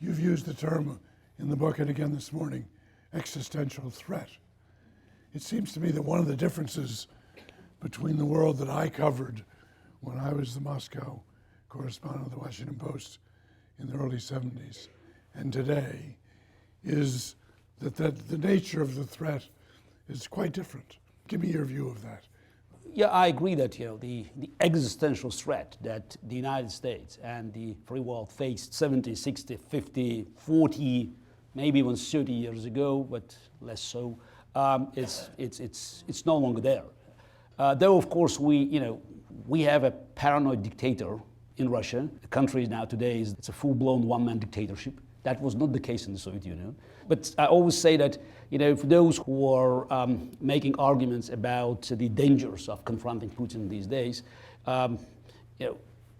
You've used the term in the book and again this morning, existential threat. It seems to me that one of the differences between the world that I covered when I was the Moscow correspondent of the Washington Post in the early 70s and today is that the nature of the threat is quite different. Give me your view of that. Yeah, I agree that the existential threat that the United States and the free world faced 70, 60, 50, 40, maybe even 30 years ago, but less so, it's no longer there. Though of course we have a paranoid dictator in Russia. The country now today it's a full-blown one-man dictatorship. That was not the case in the Soviet Union. But I always say that, for those who are making arguments about the dangers of confronting Putin these days,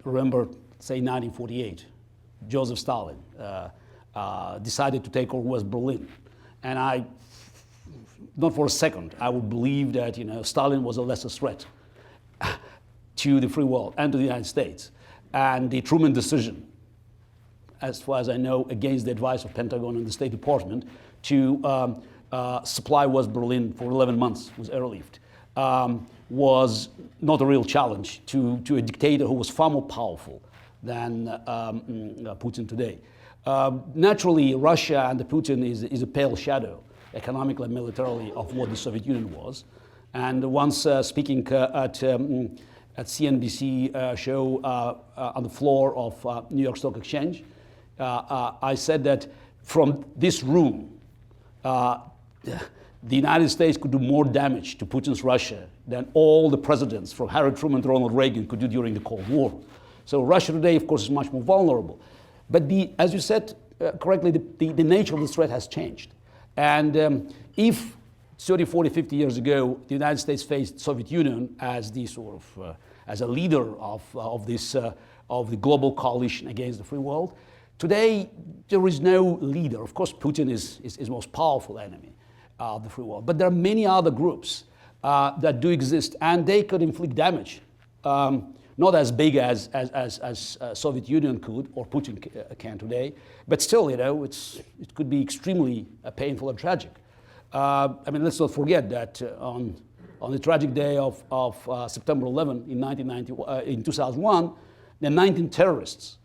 remember, say, 1948, Joseph Stalin decided to take over West Berlin. And not for a second, I would believe that, Stalin was a lesser threat to the free world and to the United States. And the Truman decision, as far as I know, against the advice of Pentagon and the State Department, to supply West Berlin for 11 months with airlift, was not a real challenge to a dictator who was far more powerful than Putin today. Naturally, Russia and Putin is a pale shadow, economically and militarily, of what the Soviet Union was. And once speaking at CNBC show on the floor of New York Stock Exchange, I said that from this room, the United States could do more damage to Putin's Russia than all the presidents from Harry Truman to Ronald Reagan could do during the Cold War. So Russia today, of course, is much more vulnerable. But as you said correctly, the nature of the threat has changed. And if 30, 40, 50 years ago, the United States faced the Soviet Union as the sort of as a leader of the global coalition against the free world, today there is no leader. Of course, Putin is the most powerful enemy of the free world, but there are many other groups that do exist, and they could inflict damage, not as big as Soviet Union could or Putin can today, but still, it could be extremely painful and tragic. Let's not forget that on the tragic day of September 11 in 2001, the 19 terrorists,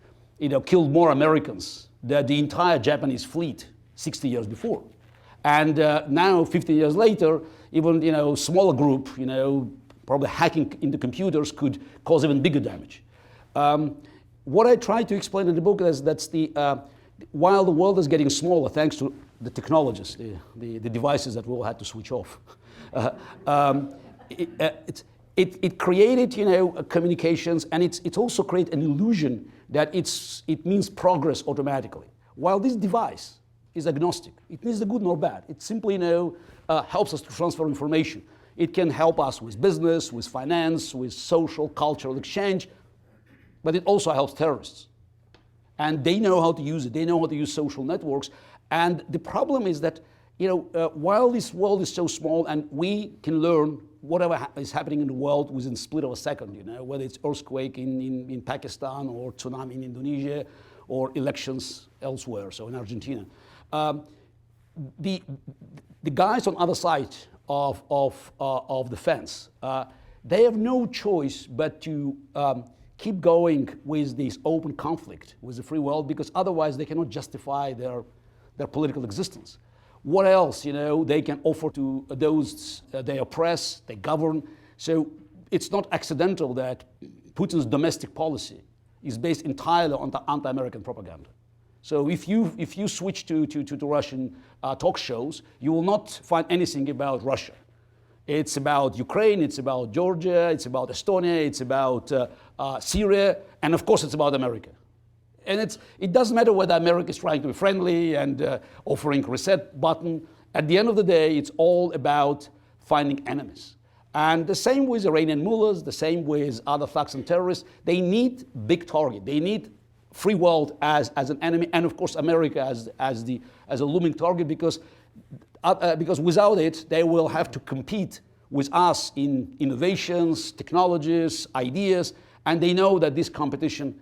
killed more Americans than the entire Japanese fleet 60 years before. And now, 50 years later, even smaller group, probably hacking into computers could cause even bigger damage. What I try to explain in the book is that's while the world is getting smaller thanks to the technologies, the devices that we all had to switch off, it created communications, and it also created an illusion that it means progress automatically. While this device is agnostic, it neither good nor bad. It simply helps us to transfer information. It can help us with business, with finance, with social, cultural exchange, but it also helps terrorists. And they know how to use it. They know how to use social networks. And the problem is that, while this world is so small and we can learn whatever is happening in the world within the split of a second, whether it's earthquake in Pakistan or tsunami in Indonesia or elections elsewhere, so in Argentina. The guys on the other side of the fence, they have no choice but to keep going with this open conflict with the free world, because otherwise they cannot justify their political existence. What else, they can offer to those they oppress, they govern? So it's not accidental that Putin's domestic policy is based entirely on the anti-American propaganda. So if you switch to Russian talk shows, you will not find anything about Russia. It's about Ukraine, it's about Georgia, it's about Estonia, it's about Syria, and of course it's about America. And it doesn't matter whether America is trying to be friendly and offering a reset button. At the end of the day, it's all about finding enemies. And the same with Iranian mullahs, the same with other thugs and terrorists. They need big target. They need free world as an enemy, and of course America as a looming target, because without it, they will have to compete with us in innovations, technologies, ideas, and they know that this competition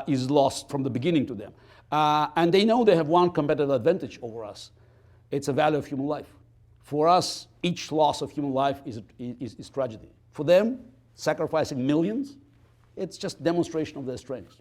is lost from the beginning to them. And they know they have one competitive advantage over us. It's a value of human life. For us, each loss of human life is tragedy. For them, sacrificing millions, it's just demonstration of their strength.